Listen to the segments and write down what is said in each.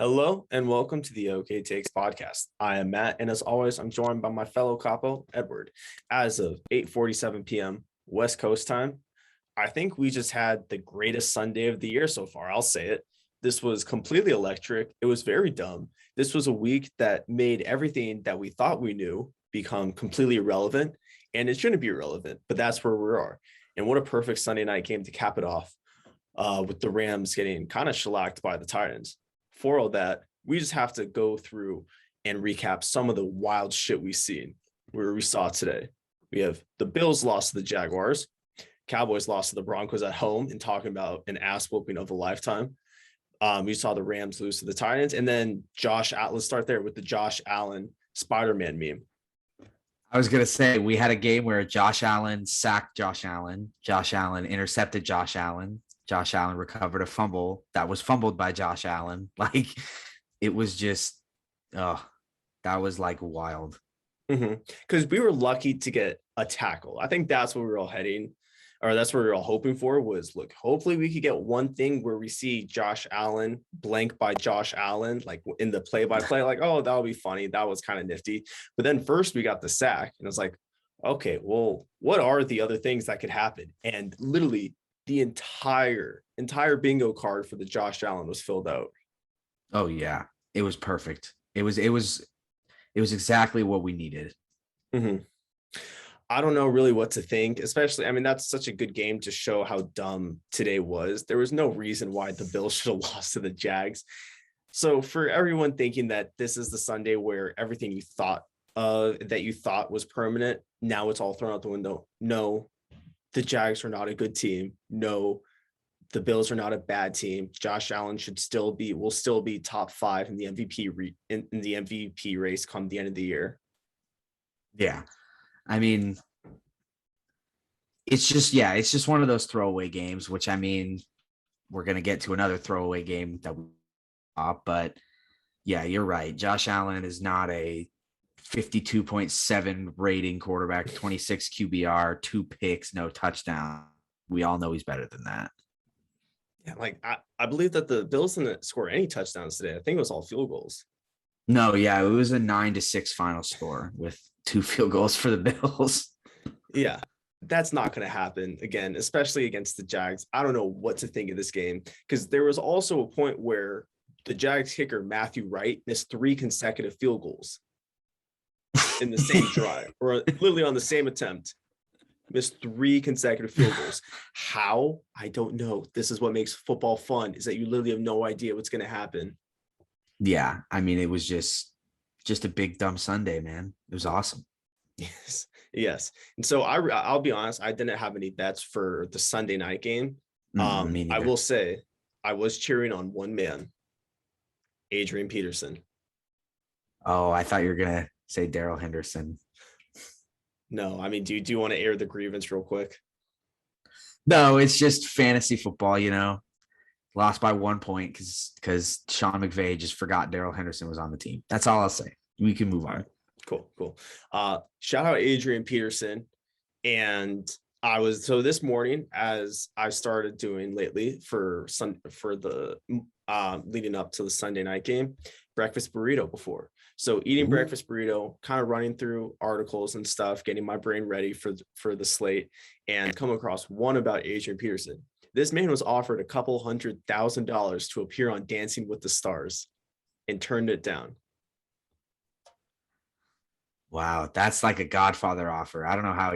Hello and welcome to the OK Takes podcast. I am Matt, and as always, I'm joined by my fellow capo, Edward. As of 8:47 p.m. West Coast time, I think we just had the greatest Sunday of the year so far. I'll say it. This was completely electric. It was very dumb. This was a week that made everything that we thought we knew become completely irrelevant, and it shouldn't be irrelevant, but that's where we are. And what a perfect Sunday night game to cap it off with the Rams getting kind of shellacked by the Titans. For all that, we just have to go through and recap some of the wild shit we saw today. We have the Bills lost to the Jaguars, Cowboys lost to the Broncos at home, and talking about an ass whooping of a lifetime. We saw the Rams lose to the Titans, and then let's start there with the Josh Allen Spider-Man meme. I was going to say, we had a game where Josh Allen sacked Josh Allen intercepted Josh Allen recovered a fumble that was fumbled by Josh Allen. Like, it was just, that was like wild. Because we were lucky to get a tackle. I think that's what we were all heading, or that's what we were all hoping for was, look, hopefully we could get one thing where we see Josh Allen blank by Josh Allen, like in the play-by-play, like, oh, that'll be funny. That was kind of nifty. But then first we got the sack, and it's like, okay, well, what are the other things that could happen? And literally the entire bingo card for the Josh Allen was filled out. Oh yeah, it was perfect. It was exactly what we needed. I don't know really what to think, especially, I mean, that's such a good game to show how dumb today was. There was no reason why the Bills should have lost to the Jags. So for everyone thinking that this is the Sunday where everything you thought was permanent, now it's all thrown out the window. No, the Jags are not a good team. No, the Bills are not a bad team. Josh Allen will still be top 5 in the MVP race come the end of the year. Yeah. I mean, it's just one of those throwaway games, which, I mean, we're going to get to another throwaway game but yeah, you're right. Josh Allen is not a 52.7 rating quarterback, 26 QBR, 2 picks, no touchdown. We all know he's better than that. Yeah, like I believe that the Bills didn't score any touchdowns today. I think it was all field goals. No, yeah, it was a 9-6 final score with 2 field goals for the Bills. Yeah, that's not going to happen again, especially against the Jags. I don't know what to think of this game, because there was also a point where the Jags kicker, Matthew Wright, missed 3 consecutive field goals in the same drive, or literally on the same attempt, missed 3 consecutive field goals. How? I don't know. This is what makes football fun, is that you literally have no idea what's going to happen. Yeah, I mean, it was just a big dumb Sunday, man. It was awesome. Yes. And so I'll be honest, I didn't have any bets for the Sunday night game. I will say I was cheering on one man, Adrian Peterson. Oh, I thought you were gonna say Darrell Henderson. No, I mean, do you want to air the grievance real quick? No, it's just fantasy football, lost by 1 point because Sean McVay just forgot Darrell Henderson was on the team. That's all I'll say. We can move on. Cool. Shout out Adrian Peterson. And this morning, as I started doing lately for the leading up to the Sunday night game, breakfast burrito before. So eating breakfast burrito, kind of running through articles and stuff, getting my brain ready for the slate, and come across one about Adrian Peterson. This man was offered a couple $100,000 to appear on Dancing with the Stars and turned it down. Wow, that's like a Godfather offer. I don't know how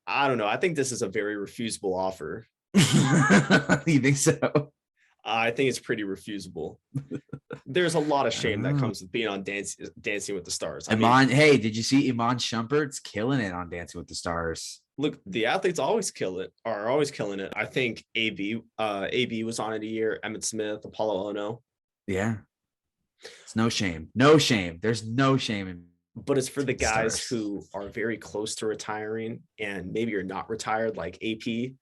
I don't know. I think this is a very refusable offer. You think so? I think it's pretty refusable. There's a lot of shame that comes with being on Dancing with the Stars. Hey, did you see Iman Shumpert's killing it on Dancing with the Stars? Look, the athletes are always killing it. I think AB was on it a year. Emmitt Smith, Apollo Ono. Yeah. It's no shame. No shame. There's no shame but it's for the guys who are very close to retiring and maybe you're not retired, like AP.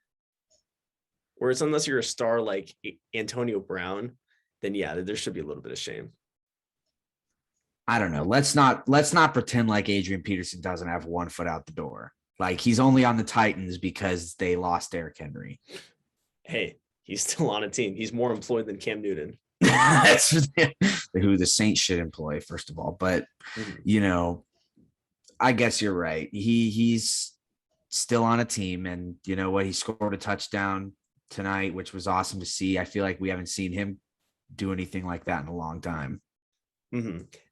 Whereas unless you're a star like Antonio Brown, then yeah, there should be a little bit of shame. I don't know. Let's not pretend like Adrian Peterson doesn't have 1 foot out the door. Like, he's only on the Titans because they lost Derrick Henry. Hey, He's still on a team. He's more employed than Cam Newton. That's who the Saints should employ, first of all. But, you know, I guess you're right. He's still on a team, and you know what? He scored a touchdown tonight, which was awesome to see. I feel like we haven't seen him do anything like that in a long time.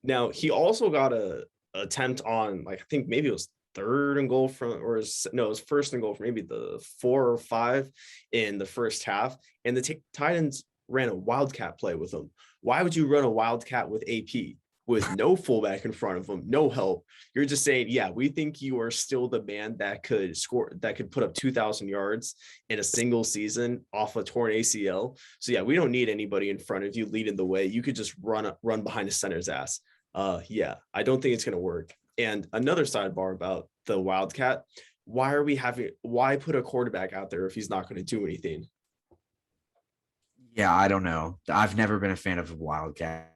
Now, he also got a attempt on, like, I think maybe it was third and goal from, or it was first and goal from maybe the 4 or 5 in the first half. And the Titans ran a wildcat play with him. Why would you run a wildcat with AP with no fullback in front of him, no help? You're just saying, yeah, we think you are still the man that could score, that could put up 2,000 yards in a single season off a torn ACL. So yeah, we don't need anybody in front of you leading the way. You could just run behind the center's ass. Yeah, I don't think it's going to work. And another sidebar about the wildcat: why put a quarterback out there if he's not going to do anything? Yeah, I don't know. I've never been a fan of a wildcat.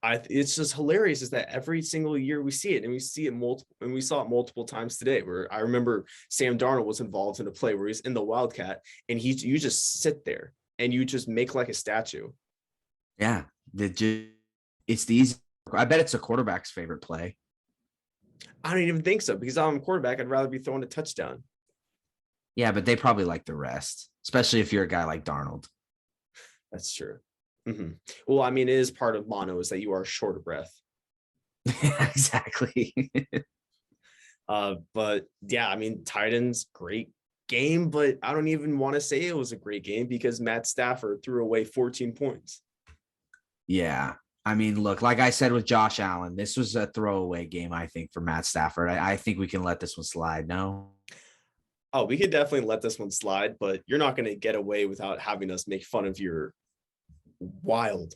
It's just hilarious is that every single year we see it, and we saw it multiple times today, where I remember Sam Darnold was involved in a play where he's in the wildcat and you just sit there and you just make like a statue. Yeah. It's the easy. I bet it's a quarterback's favorite play. I don't even think so, because I'm a quarterback. I'd rather be throwing a touchdown. Yeah, but they probably like the rest, especially if you're a guy like Darnold. That's true. Well, I mean, it is part of mono is that you are short of breath. Exactly. But yeah, I mean, Titans, great game, but I don't even want to say it was a great game because Matt Stafford threw away 14 points. Yeah. I mean, look, like I said with Josh Allen, this was a throwaway game, I think, for Matt Stafford. I think we can let this one slide. No? Oh, we could definitely let this one slide, but you're not going to get away without having us make fun of your wild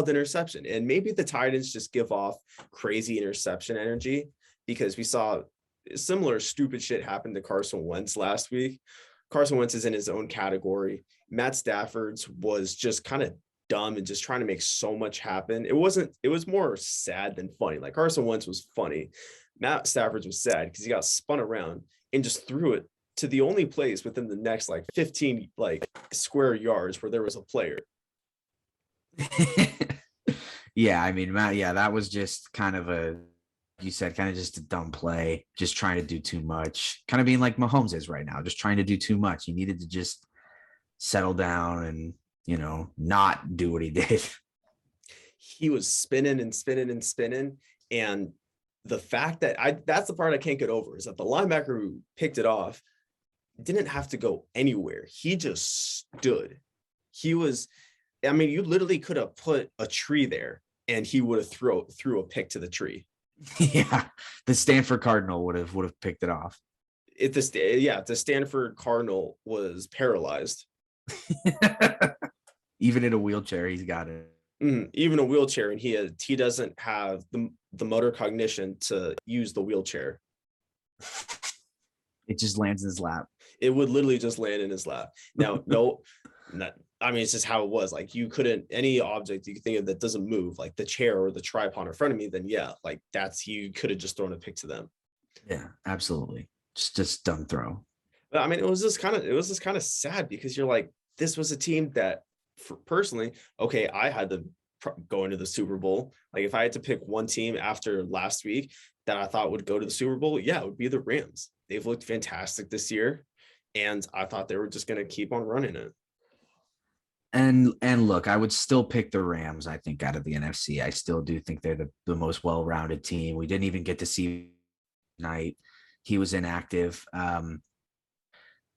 interception. And maybe the Titans just give off crazy interception energy, because we saw similar stupid shit happen to Carson Wentz last week. Carson Wentz is in his own category. Matt Stafford's was just kind of dumb and just trying to make so much happen. It was more sad than funny. Like, Carson Wentz was funny. Matt Stafford's was sad because he got spun around and just threw it to the only place within the next like 15 like square yards where there was a player. Yeah, I mean, Matt, yeah, that was just kind of just a dumb play, just trying to do too much, kind of being like Mahomes is right now, just trying to do too much. He needed to just settle down and, you know, not do what he did. He was spinning and spinning and spinning. And the fact that that's the part I can't get over, is that the linebacker who picked it off didn't have to go anywhere. He just stood. I mean, you literally could have put a tree there and he would have threw a pick to the tree. Yeah, the Stanford Cardinal would have picked it off. If the Stanford Cardinal was paralyzed. Even in a wheelchair, he's got it. Even a wheelchair, and he doesn't have the motor cognition to use the wheelchair. It just lands in his lap. It would literally just land in his lap. Now, I mean, it's just how it was. Like, you couldn't, any object you could think of that doesn't move, like the chair or the tripod in front of me, then yeah, like you could have just thrown a pick to them. Yeah, absolutely. Just dumb throw. But I mean, it was just kind of sad, because you're like, this was a team that, personally, okay, I had them go into the Super Bowl. Like, if I had to pick one team after last week that I thought would go to the Super Bowl, yeah, it would be the Rams. They've looked fantastic this year, and I thought they were just going to keep on running it. And look, I would still pick the Rams, I think, out of the NFC. I still do think they're the most well-rounded team. We didn't even get to see tonight. He was inactive.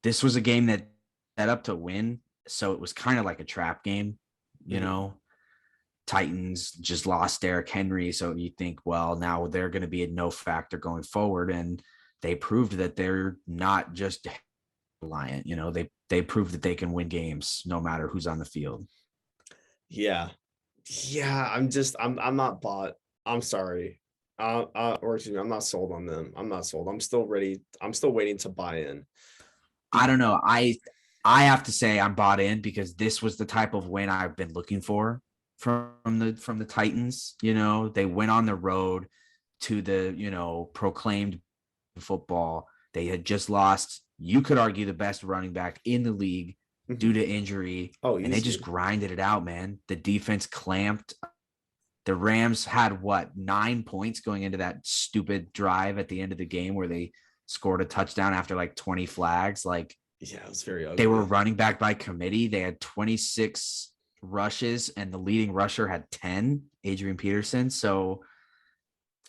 This was a game that set up to win, so it was kind of like a trap game, you know. Titans just lost Derrick Henry, so you think, well, now they're going to be a no factor going forward, and they proved that they're not just reliant. You know, they proved that they can win games no matter who's on the field. Yeah, I'm not bought. I'm sorry. Or excuse me, I'm not sold on them. I'm not sold. I'm still ready. I'm still waiting to buy in. I don't know. I have to say I'm bought in, because this was the type of win I've been looking for from the Titans. You know, they went on the road to the, you know, proclaimed football. They had just lost, you could argue, the best running back in the league due to injury. Oh, and they just easy. grinded it out, man. The defense clamped. The Rams had 9 points going into that stupid drive at the end of the game where they scored a touchdown after like 20 flags. Like, Yeah, it was very they were ugly. running back by committee. They had 26 rushes and the leading rusher had 10, Adrian Peterson. So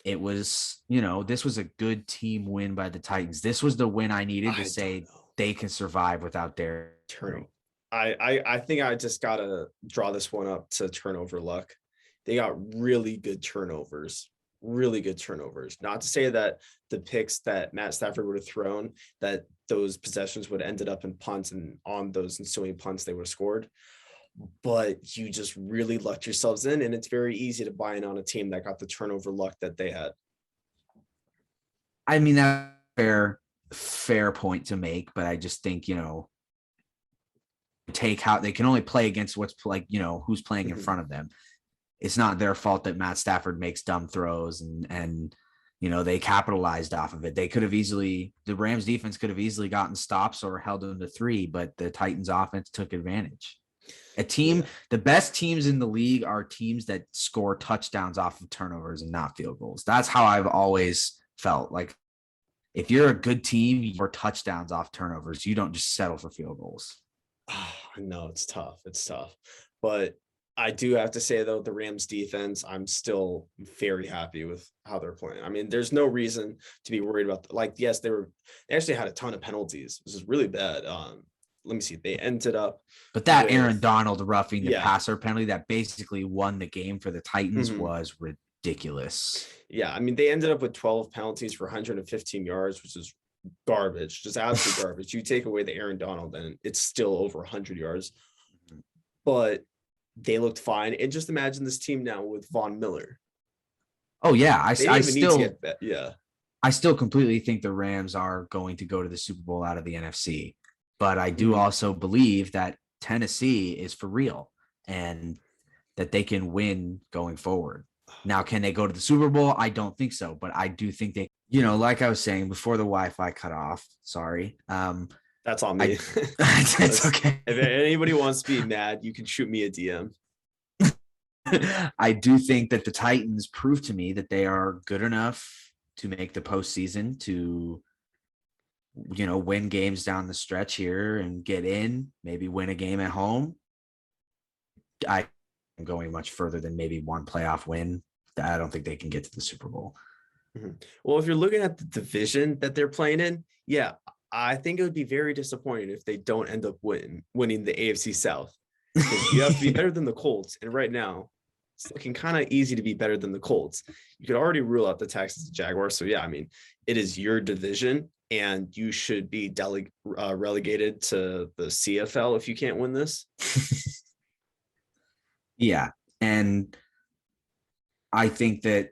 it was, this was a good team win by the Titans. This was the win I needed to I don't say know. they can survive without their Turnover. I think I just gotta draw this one up to turnover luck. They got really good turnovers. Really good turnovers. Not to say that the picks that Matt Stafford would have thrown, that those possessions would have ended up in punts, and on those ensuing punts they would have scored. But you just really lucked yourselves in, and it's very easy to buy in on a team that got the turnover luck that they had. I mean, that's fair point to make, but I just think, take how they can only play against what's like, who's playing in front of them. It's not their fault that Matt Stafford makes dumb throws and they capitalized off of it. They could have easily, the Rams defense could have easily gotten stops or held them to 3, but the Titans offense took advantage. The best teams in the league are teams that score touchdowns off of turnovers and not field goals. That's how I've always felt. Like, if you're a good team, you score touchdowns off turnovers. You don't just settle for field goals. No, it's tough. It's tough. But I do have to say, though, the Rams defense, I'm still very happy with how they're playing. I mean, there's no reason to be worried about, yes, they actually had a ton of penalties. This is really bad. Let me see. They ended up But that with, Aaron Donald roughing the yeah. passer penalty that basically won the game for the Titans Mhm. was ridiculous. Yeah, I mean, they ended up with 12 penalties for 115 yards, which is garbage, just absolute garbage. You take away the Aaron Donald, and it's still over 100 yards. But they looked fine. And just imagine this team now with Von Miller. Oh yeah, I still completely think the Rams are going to go to the Super Bowl out of the NFC. But I do also believe that Tennessee is for real and that they can win going forward. Now, can they go to the Super Bowl? I don't think so, but I do think they, like I was saying before the Wi-Fi cut off, sorry. That's on me. It's okay. If anybody wants to be mad, you can shoot me a DM. I do think that the Titans prove to me that they are good enough to make the postseason, to win games down the stretch here and get in, maybe win a game at home. I am going much further than maybe one playoff win. I don't think they can get to the Super Bowl. Well, if you're looking at the division that they're playing in, yeah, I think it would be very disappointing if they don't end up winning the AFC South. You have to be better than the Colts. And right now, it's looking kind of easy to be better than the Colts. You could already rule out the Texans and Jaguars. So, yeah, I mean, it is your division, and you should be relegated to the CFL if you can't win this. Yeah. And I think that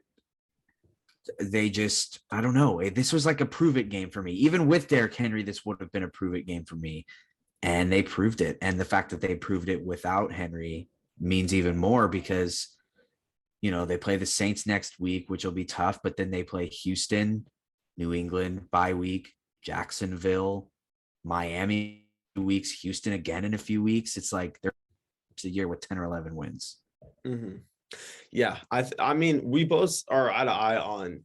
they just, I don't know. This was like a prove it game for me. Even with Derrick Henry, this would have been a prove it game for me. And they proved it. And the fact that they proved it without Henry means even more because, they play the Saints next week, which will be tough, but then they play Houston, New England, bye week, Jacksonville, Miami 2 weeks, Houston again in a few weeks. It's like they're a year with 10 or 11 wins. Mm-hmm. Yeah, I mean, we both are eye to eye on.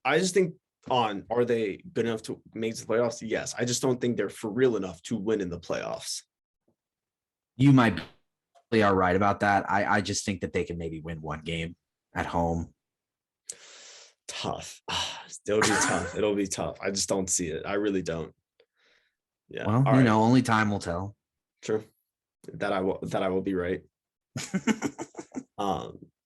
I just think are they good enough to make the playoffs? Yes, I just don't think they're for real enough to win in the playoffs. You might be all right about that. I just think that they can maybe win one game at home. Tough. It'll be tough. It'll be tough. I just don't see it. I really don't. Yeah. Well, all right. Only time will tell. True. That I will be right.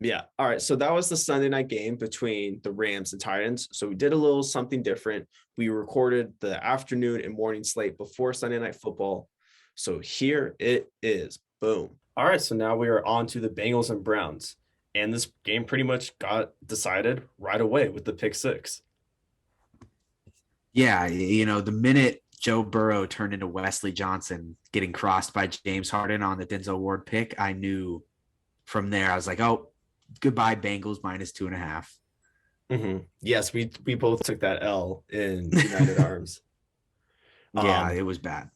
Yeah. All right. So that was the Sunday night game between the Rams and Titans. So we did a little something different. We recorded the afternoon and morning slate before Sunday Night Football. So here it is. Boom. All right. So now we are on to the Bengals and Browns. And this game pretty much got decided right away with the pick six. Yeah. The minute Joe Burrow turned into Wesley Johnson getting crossed by James Harden on the Denzel Ward pick, I knew from there, I was like, oh, goodbye Bengals -2.5. Mm-hmm. Yes, we both took that L in United Arms. Yeah, it was bad.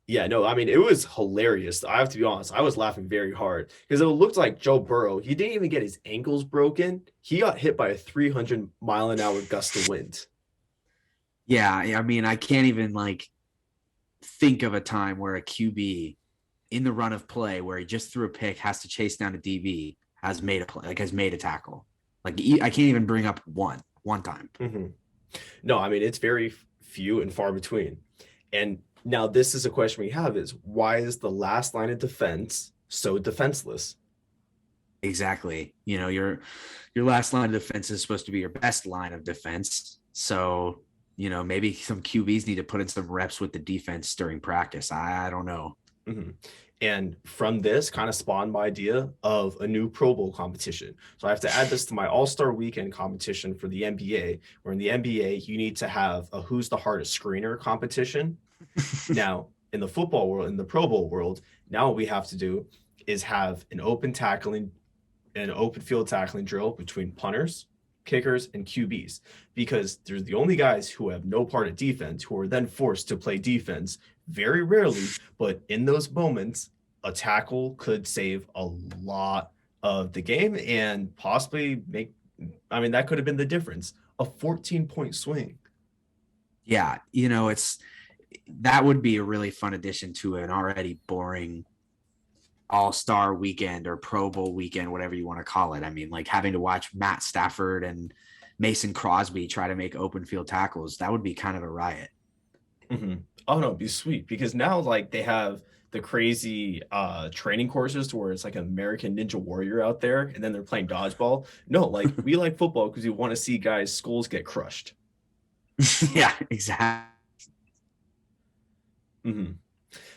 Yeah, no, I mean, it was hilarious. I have to be honest. I was laughing very hard because it looked like Joe Burrow. He didn't even get his ankles broken. He got hit by a 300-mile-an-hour gust of wind. Yeah, I mean, I can't even like think of a time where a QB in the run of play where he just threw a pick has to chase down a DB has made a play, like has made a tackle. Like I can't even bring up one time. Mhm. No, I mean, it's very few and far between. And now this is a question we have is why is the last line of defense so defenseless? Exactly. You know, your last line of defense is supposed to be your best line of defense. So, you know, maybe some QBs need to put in some reps with the defense during practice. I don't know. Mhm. And from this kind of spawned my idea of a new Pro Bowl competition. So I have to add this to my All-Star Weekend competition for the NBA, where in the NBA, you need to have a who's the hardest screener competition. Now, in the football world, in the Pro Bowl world, now what we have to do is have an open field tackling drill between punters, kickers, and QBs, because they're the only guys who have no part of defense who are then forced to play defense very rarely, but in those moments, a tackle could save a lot of the game and possibly make, I mean, that could have been the difference. A 14-point swing. Yeah, you know, it's that would be a really fun addition to an already boring all-star weekend or Pro Bowl weekend, whatever you want to call it. I mean, like having to watch Matt Stafford and Mason Crosby try to make open field tackles, that would be kind of a riot. Mm-hmm. Oh no, it'd be sweet because now like they have the crazy training courses to where it's like an American Ninja Warrior out there and then they're playing dodgeball. No, like we like football because we want to see guys' skulls get crushed. Yeah, exactly. Mm-hmm.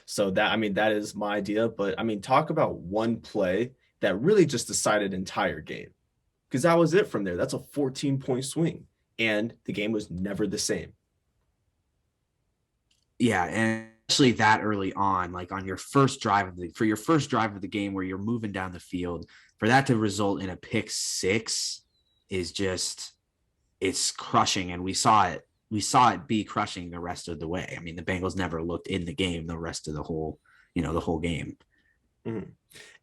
So that I mean that is my idea, but I mean talk about one play that really just decided entire game. Because that was it from there. That's a 14-point swing. And the game was never the same. Yeah, and especially that early on, like on your first drive for your first drive of the game where you're moving down the field, for that to result in a pick six is just it's crushing. And we saw it be crushing the rest of the way. I mean, the Bengals never looked in the game the rest of the whole, you know, the whole game. Mhm.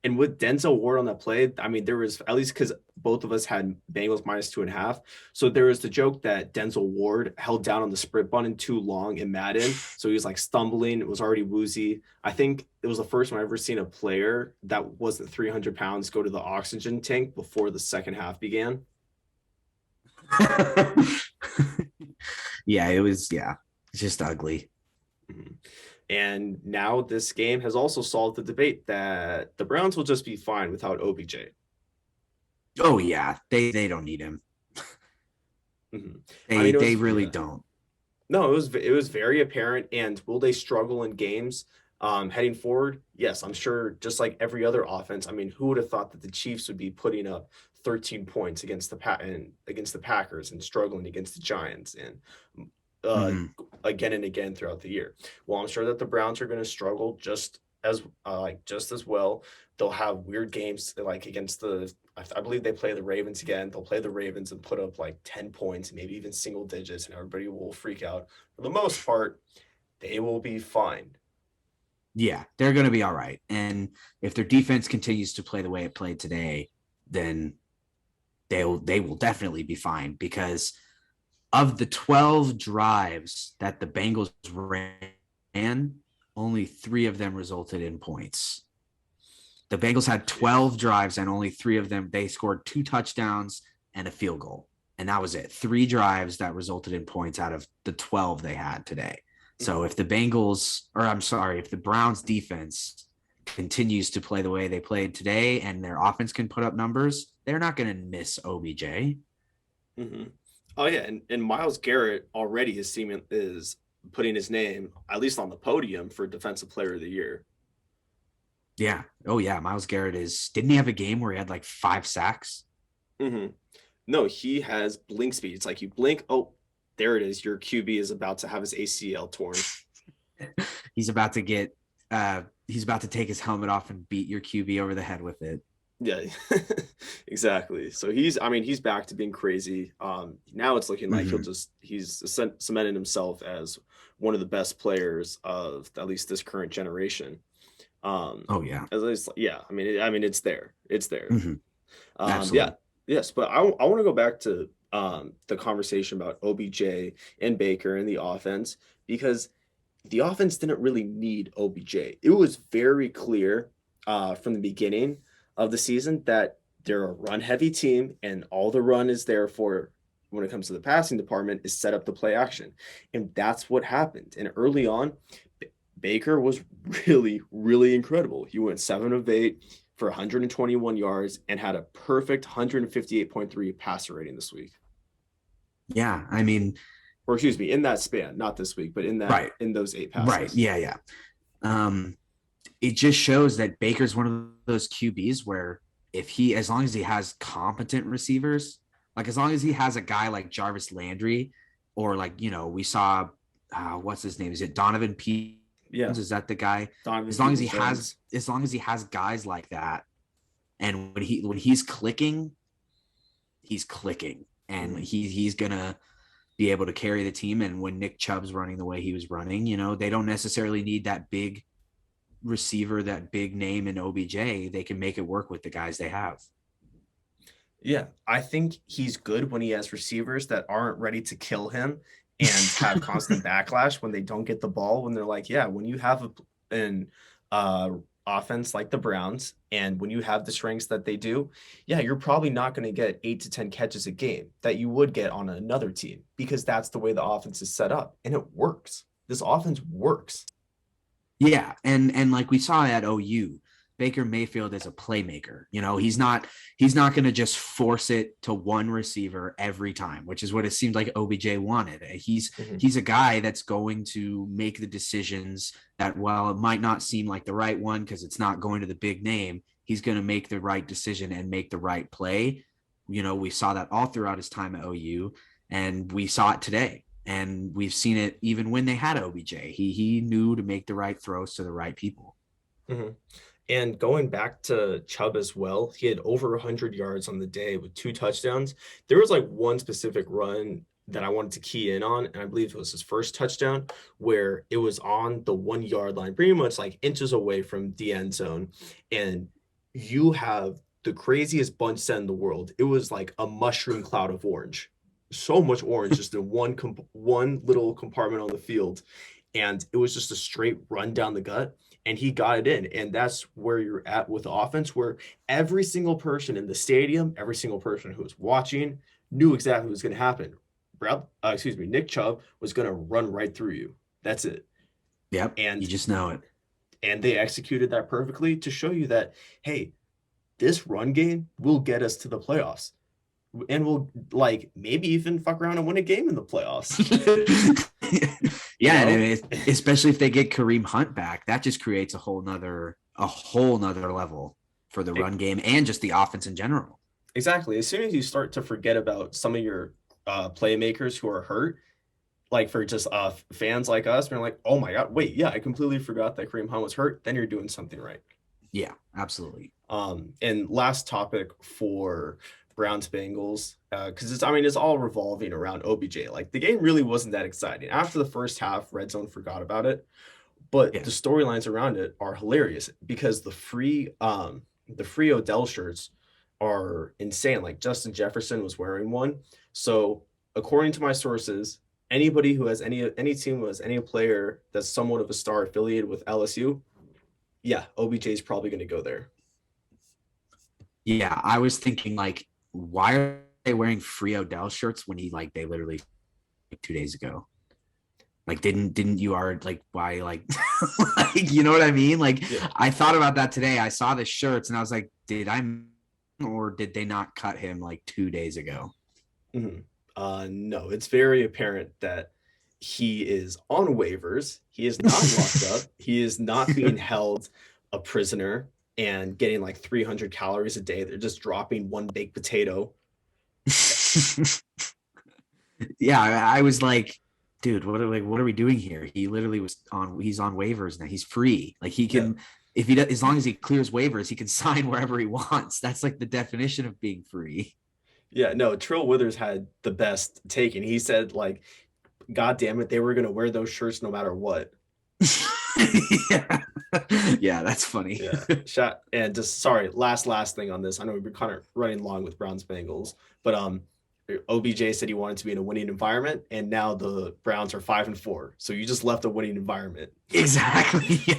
And with Denzel Ward on that play, I mean, there was at least because both of us had Bengals -2.5. So there was the joke that Denzel Ward held down on the sprint button too long in Madden. So he was like stumbling, it was already woozy. I think it was the first time I've ever seen a player that wasn't 300 pounds go to the oxygen tank before the second half began. Yeah, it was, yeah, it's just ugly. Mhm. And now this game has also solved the debate that the Browns will just be fine without OBJ. Oh yeah, they don't need him. Mhm. I They mean, it they was really yeah. don't. No, it was very apparent. And will they struggle in games heading forward? Yes, I'm sure. Just like every other offense. I mean, who would have thought that the Chiefs would be putting up 13 points against against the Packers and struggling against the Giants and uh, Mhm. again and again throughout the year? Well, I'm sure that the Browns are going to struggle just as well. They'll have weird games like against I believe they play the Ravens again. They'll play the Ravens and put up like 10 points, maybe even single digits, and everybody will freak out. For the most part, they will be fine. Yeah, they're going to be all right. And if their defense continues to play the way it played today, then they will definitely be fine because of the 12 drives that the Bengals ran, only 3 of them resulted in points. The Bengals had 12 drives and only 3 of them they scored 2 touchdowns and a field goal. And that was it. 3 drives that resulted in points out of the 12 they had today. So if the if the Browns defense continues to play the way they played today and their offense can put up numbers, they're not going to miss OBJ. Mm-hmm. Oh yeah, and Miles Garrett already is putting his name at least on the podium for Defensive Player of the Year. Yeah. Oh yeah. Miles Garrett didn't he have a game where he had like 5 sacks? Mm-hmm. No, he has blink speed. It's like you blink, oh, there it is. Your QB is about to have his ACL torn. He's about to take his helmet off and beat your QB over the head with it. Yeah, exactly. So he's back to being crazy. Now it's looking like Hmm. he's cemented himself as one of the best players of at least this current generation. Um, Oh yeah. as least, yeah, it's there. It's there. Hmm. Yeah, Absolutely. yes, but I want to go back to the conversation about OBJ and Baker and the offense because the offense didn't really need OBJ. It was very clear from the beginning of the season that they're a run heavy team, and all the run is there for when it comes to the passing department is set up the play action. And that's what happened. And early on, Baker was really, really incredible. He went 7 of 8 for 121 yards and had a perfect 158.3 passer rating this week. Yeah. I mean, Or excuse me, in that span, not this week, but right. in those 8 Right. passes. Yeah. Yeah. Um, it just shows that Baker's one of those QBs where as long as he has competent receivers, like as long as he has a guy like Jarvis Landry, or like, we saw, what's his name? Is it Donovan Peoples? Yeah, Is that the guy? Donovan As long as Peoples Jones. he has guys like that, and when he's clicking, and Mm-hmm. he's gonna be able to carry the team. And when Nick Chubb's running the way he was running, they don't necessarily need that big receiver, that big name in OBJ. They can make it work with the guys they have. Yeah, I think he's good when he has receivers that aren't ready to kill him and have constant backlash when they don't get the ball. When they're like, yeah, when you have an uh, offense like the Browns and when you have the strengths that they do, yeah, you're probably not going to get 8 to 10 catches a game that you would get on another team because that's the way the offense is set up and it works. This offense works. Yeah, and like we saw at OU, Baker Mayfield is a playmaker. He's not going to just force it to one receiver every time, which is what it seemed like OBJ wanted. He's Mhm. he's a guy that's going to make the decisions that, while it might not seem like the right one because it's not going to the big name, he's going to make the right decision and make the right play. We saw that all throughout his time at OU, and we saw it today. And we've seen it even when they had OBJ. He knew to make the right throws to the right people. Mhm. And going back to Chubb as well, he had over 100 yards on the day with 2 touchdowns. There was like one specific run that I wanted to key in on, and I believe it was his first touchdown, where it was on the 1 yard line, pretty much like inches away from the end zone. And you have the craziest bunch set in the world. It was like a mushroom cloud of orange. So much orange just in one little compartment on the field. And it was just a straight run down the gut and he got it in. And that's where you're at with the offense, where every single person in the stadium, every single person who was watching knew exactly what was going to happen. Nick Chubb was going to run right through you. That's it. Yep, you And just know it. they executed that perfectly to show you that, hey, this run game will get us to the playoffs. And we'll like maybe even fuck around and win a game in the playoffs. You Yeah, and know? especially if they get Kareem Hunt back, that just creates a whole nother level for the run game and just the offense in general. Exactly. As soon as you start to forget about some of your playmakers who are hurt, like for just fans like us, we're like, oh my God, wait, yeah, I completely forgot that Kareem Hunt was hurt. Then you're doing something right. Yeah, absolutely. And last topic for Browns Bengals, because it's all revolving around OBJ. Like the game really wasn't that exciting. After the first half, Red Zone forgot about it. But Yeah. the storylines around it are hilarious because the free Odell shirts are insane. Like Justin Jefferson was wearing one. So according to my sources, anybody who has any team who has any player that's somewhat of a star affiliated with LSU, yeah, OBJ is probably going to go there. Yeah, I was thinking like, why are they wearing free Odell shirts when they literally, like, 2 days ago? Like, didn't you are like, why, like, like, you know what I mean? Like, Yeah. I thought about that today. I saw the shirts and I was like, or did they not cut him like 2 days ago? Mhm. No, it's very apparent that he is on waivers. He is not locked up. He is not being held a prisoner and getting like 300 calories a day. They're just dropping one baked potato. Yeah, I was like, dude, what are we doing here? He literally he's on waivers now. He's free. Like, he Yeah. can, if he does, as long as he clears waivers, he can sign wherever he wants. That's like the definition of being free. Yeah, no, Trill Withers had the best take, and he said, like, God damn it, they were gonna wear those shirts no matter what. Yeah. Yeah, that's funny. Yeah. And just sorry, last thing on this. I know we've been kind of running long with Browns Bengals, but OBJ said he wanted to be in a winning environment, and now the Browns are 5-4. So you just left a winning environment. Exactly. Yeah.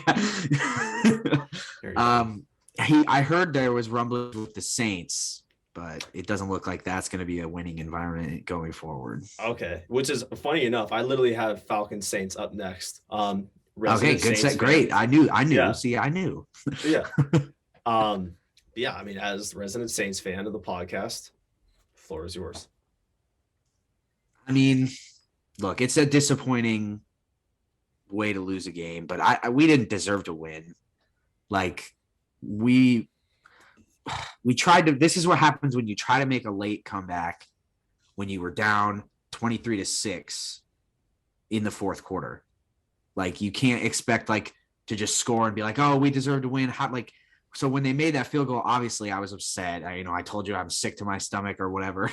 I heard there was rumblings with the Saints, but it doesn't look like that's going to be a winning environment going forward. Okay, which is funny enough. I literally have Falcons Saints up next. Okay, good set. Great. I knew. Yeah. See, I knew. Yeah. Yeah, I mean, as resident Saints fan of the podcast, floor is yours. I mean, look, it's a disappointing way to lose a game, but we didn't deserve to win. Like we tried to. This is what happens when you try to make a late comeback when you were down 23-6 in the fourth quarter. Like you can't expect like to just score and be like, oh, we deserve to win. So when they made that field goal, obviously I was upset. I told you I'm sick to my stomach or whatever.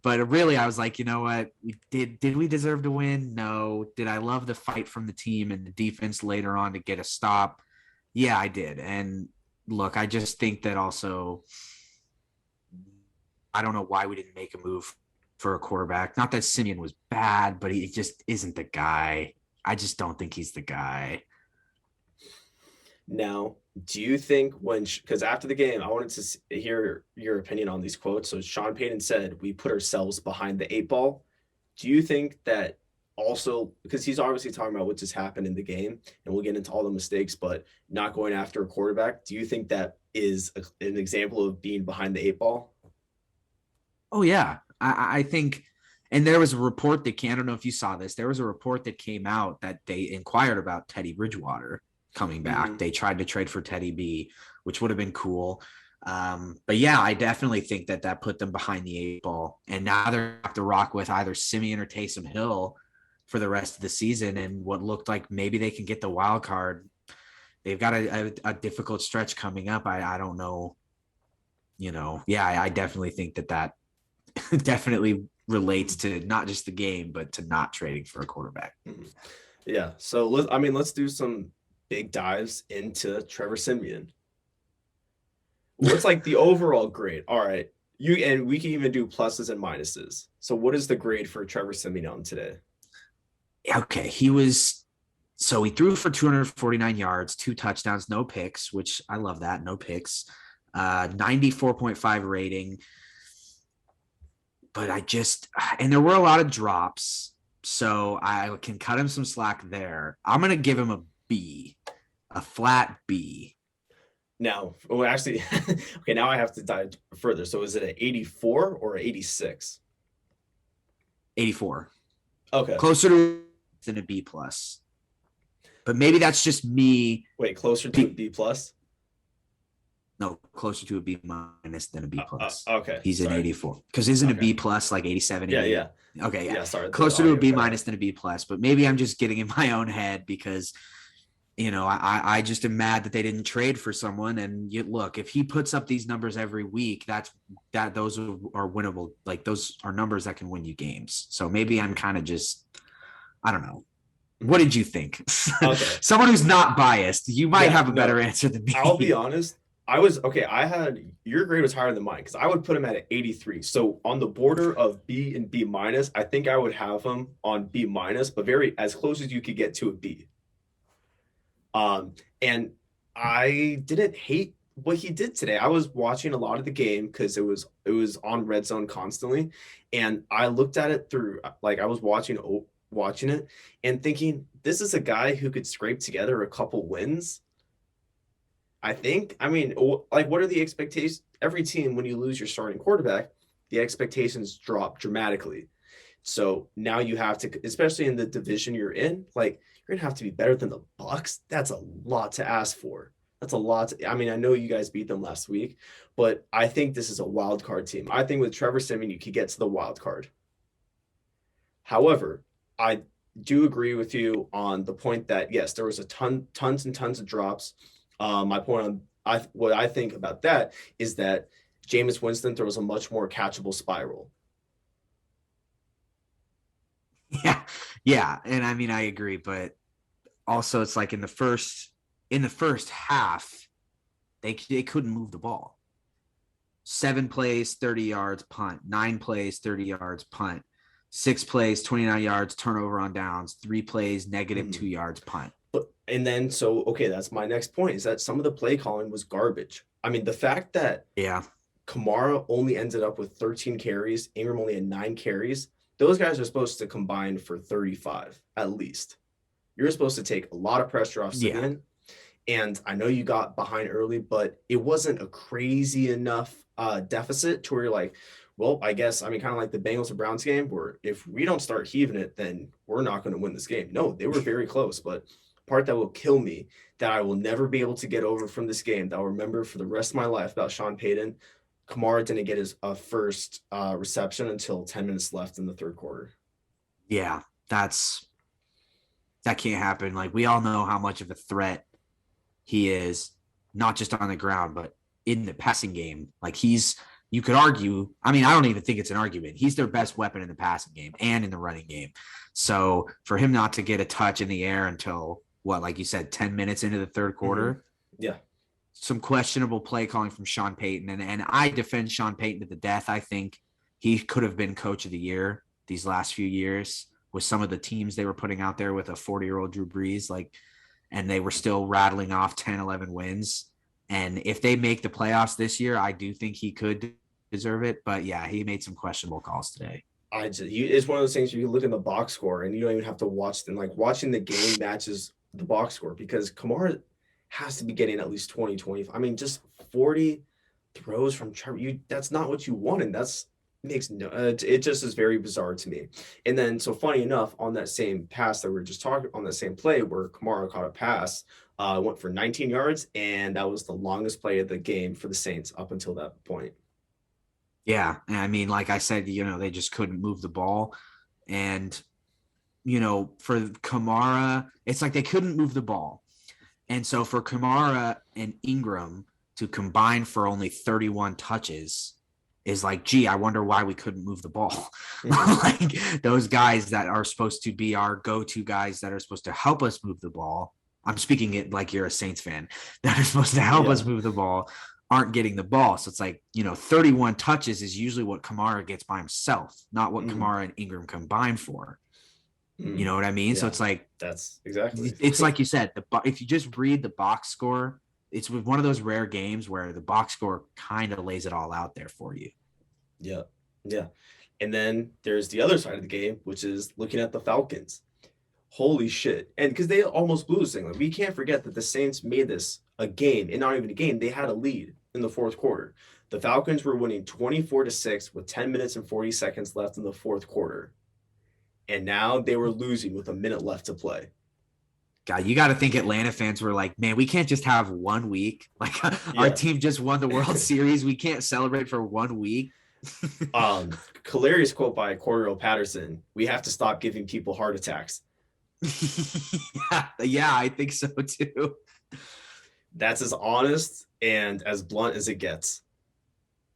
But really, I was like, you know what? Did we deserve to win? No. Did I love the fight from the team and the defense later on to get a stop? Yeah, I did. And look, I just think that also, I don't know why we didn't make a move for a quarterback. Not that Simeon was bad, but he just isn't the guy. I just don't think he's the guy. Now, do you think because after the game, I wanted to hear your opinion on these quotes. So Sean Payton said, we put ourselves behind the 8 ball. Do you think that also, because he's obviously talking about what just happened in the game, and we'll get into all the mistakes, but not going after a quarterback, do you think that is an example of being behind the 8 ball? Oh, yeah. I think, and there was a report that I don't know if you saw this, there was a report that came out that they inquired about Teddy Bridgewater coming back. Mm-hmm. They tried to trade for Teddy B, which would have been cool. But yeah, I definitely think that put them behind the 8 ball. And now they're have to rock with either Simeon or Taysom Hill for the rest of the season. And what looked like maybe they can get the wild card. They've got a difficult stretch coming up. I don't know. I definitely think that definitely relates to not just the game, but to not trading for a quarterback. Yeah. So let's do some big dives into Trevor Siemian. What's like the overall grade? All right. And we can even do pluses and minuses. So what is the grade for Trevor Siemian today? Okay. He threw for 249 yards, 2 touchdowns, no picks, which I love that. No picks, 94.5 rating. But and there were a lot of drops, so I can cut him some slack there. I'm going to give him a B, a flat B. Now, actually, okay, now I have to dive further. So is it an 84 or an 86? 84. Okay. Closer to than a B plus. But maybe that's just me. Wait, closer to a B plus? No, closer to a B minus than a B plus. Okay. He's an 84. Because isn't a B plus like 87? Yeah. Okay, yeah. Sorry. Closer to a B minus than a B plus. But maybe I'm just getting in my own head because, I just am mad that they didn't trade for someone. And look, if he puts up these numbers every week, those are winnable. Like those are numbers that can win you games. So maybe I'm kind of just, I don't know. What did you think? Okay. Someone who's not biased, you might have a better answer than me. I'll be honest. Your grade was higher than mine because I would put him at an 83. So on the border of B and B minus, I think I would have him on B minus, but as close as you could get to a B. And I didn't hate what he did today. I was watching a lot of the game because it was on Red Zone constantly, and I looked at it through I was watching it and thinking this is a guy who could scrape together a couple wins. I think, what are the expectations? Every team, when you lose your starting quarterback, the expectations drop dramatically. So now you have to, especially in the division you're in, you're going to have to be better than the Bucs. That's a lot to ask for. That's a lot. I know you guys beat them last week, but I think this is a wild card team. I think with Trevor Siemian, you could get to the wild card. However, I do agree with you on the point that, yes, there was tons and tons of drops. My point on what I think about that is that Jameis Winston throws a much more catchable spiral. Yeah, yeah, and I mean I agree, but also it's like in the first half, they couldn't move the ball. 7 plays, 30 yards, punt. 9 plays, 30 yards, punt. 6 plays, 29 yards, turnover on downs. 3 plays, negative 2 yards, punt. And then, so, okay, that's my next point, is that some of the play calling was garbage. I mean, the fact that Kamara only ended up with 13 carries, Ingram only had 9 carries, those guys are supposed to combine for 35 at least. You're supposed to take a lot of pressure off Simeon. And I know you got behind early, but it wasn't a crazy enough deficit to where you're like, well, I guess, I mean, kind of like the Bengals or Browns game, where if we don't start heaving it, then we're not going to win this game. No, they were very close. But part that will kill me, that I will never be able to get over from this game, that I'll remember for the rest of my life about Sean Payton, Kamara didn't get his first reception until 10 minutes left in the third quarter. Yeah, that can't happen. Like, we all know how much of a threat he is, not just on the ground, but in the passing game. Like, you could argue, I mean, I don't even think it's an argument. He's their best weapon in the passing game and in the running game. So for him not to get a touch in the air until, like you said, 10 minutes into the third quarter. Yeah. Some questionable play calling from Sean Payton. And I defend Sean Payton to the death. I think he could have been coach of the year these last few years with some of the teams they were putting out there with a 40-year-old Drew Brees, and they were still rattling off 10, 11 wins. And if they make the playoffs this year, I do think he could deserve it. But yeah, he made some questionable calls today. It's one of those things where you look in the box score and you don't even have to watch them. Like, watching the game matches the box score, because Kamara has to be getting at least 20, 25. I mean, just 40 throws from Trevor. That's not what you wanted. It just is very bizarre to me. And then, so funny enough, on that same pass that we were just talking on that same play where Kamara caught a pass, went for 19 yards, and that was the longest play of the game for the Saints up until that point. Yeah, I mean, like I said, they just couldn't move the ball, and for Kamara, it's like they couldn't move the ball, and so for Kamara and Ingram to combine for only 31 touches is like, gee, I wonder why we couldn't move the ball. Like, those guys that are supposed to be our go-to guys that are supposed to help us move the ball. I'm speaking it like you're a Saints fan, that are supposed to help us move the ball, aren't getting the ball. So it's like, 31 touches is usually what Kamara gets by himself, not what Kamara and Ingram combine for. You know what I mean? Yeah. So it's like, that's exactly, it's like you said, if you just read the box score, it's one of those rare games where the box score kind of lays it all out there for you. Yeah. Yeah. And then there's the other side of the game, which is looking at the Falcons. Holy shit. And because they almost blew this thing. Like, we can't forget that the Saints made this a game, and not even a game. They had a lead in the fourth quarter. The Falcons were winning 24-6 with 10 minutes and 40 seconds left in the fourth quarter. And now they were losing with a minute left to play. God, you got to think Atlanta fans were like, man, we can't just have 1 week. Like, our team just won the World Series. We can't celebrate for 1 week. Hilarious quote by Cordero Patterson. We have to stop giving people heart attacks. Yeah, I think so too. That's as honest and as blunt as it gets.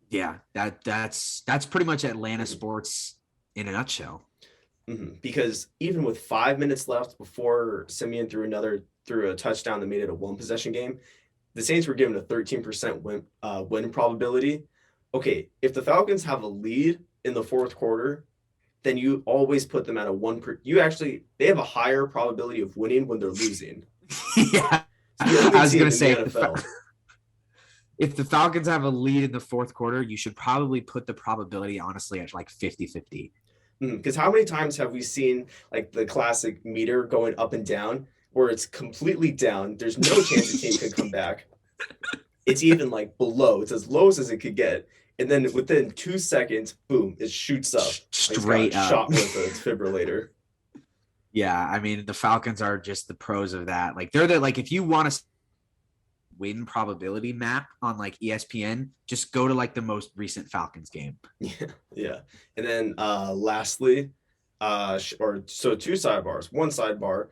Yeah, that's pretty much Atlanta sports in a nutshell. Because even with 5 minutes left before Simeon threw a touchdown that made it a 1-possession game, the Saints were given a 13% win probability. Okay, if the Falcons have a lead in the fourth quarter, then you always put them at a 1 per. They have a higher probability of winning when they're losing. Yeah, I was going to say, if the Falcons have a lead in the fourth quarter, you should probably put the probability, honestly, at like 50-50. Because how many times have we seen like the classic meter going up and down where it's completely down? There's no chance the team could come back. It's even like below. It's as low as it could get. And then within 2 seconds, boom, it shoots up. Straight up. Shot with a defibrillator. Yeah, I mean, the Falcons are just the pros of that. Like, they're like, if you want to win probability map on like ESPN, just go to like the most recent Falcons game. Yeah. And then lastly, two sidebars. One sidebar,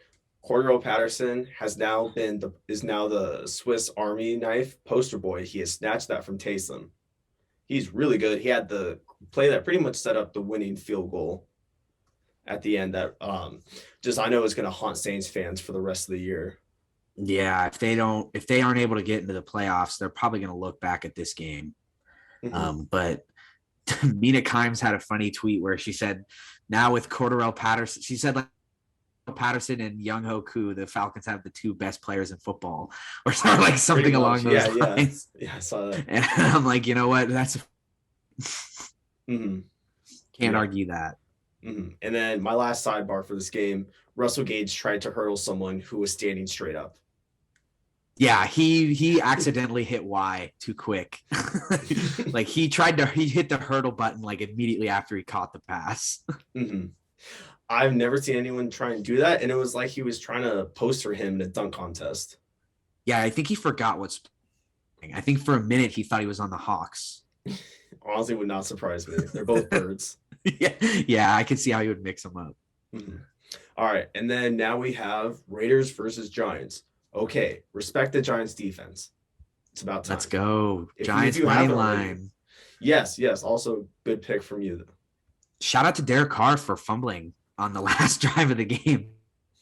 Cordero Patterson is now the Swiss Army knife poster boy. He has snatched that from Taysom. He's really good. He had the play that pretty much set up the winning field goal at the end that just I know is going to haunt Saints fans for the rest of the year. Yeah, if they aren't able to get into the playoffs, they're probably going to look back at this game. But Mina Kimes had a funny tweet where she said, now with Cordero Patterson, she said like Patterson and Young Ho Koo, the Falcons have the two best players in football, or something along those lines. Yeah, I saw that. And I'm like, you know what? That's mm-hmm. Can't argue that. Mm-hmm. And then my last sidebar for this game, Russell Gage tried to hurdle someone who was standing straight up. Yeah, he accidentally hit Y too quick. Like he hit the hurdle button like immediately after he caught the pass. Mm-hmm. I've never seen anyone try and do that, and it was like he was trying to poster him in a dunk contest. Yeah, I think he forgot what's. I think for a minute he thought he was on the Hawks. Honestly, would not surprise me. They're both birds. Yeah, I can see how he would mix them up. Mm-hmm. All right, and then now we have Raiders versus Giants. Okay, respect the Giants defense. It's about time. Let's go. Giants money line. Yes. Also, good pick from you, though. Shout out to Derek Carr for fumbling on the last drive of the game.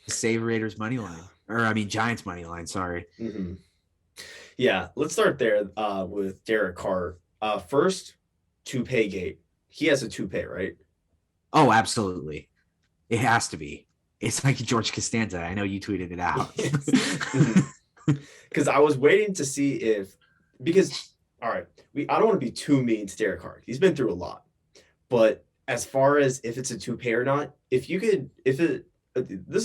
Save Raiders money line. Giants money line, sorry. Mm-hmm. Yeah, let's start there with Derek Carr. First, toupee gate. He has a toupee, right? Oh, absolutely. It has to be. It's like George Costanza. I know you tweeted it out. Because I was waiting to see all right, I don't want to be too mean to Derek Carr. He's been through a lot. But as far as if it's a toupee or not, this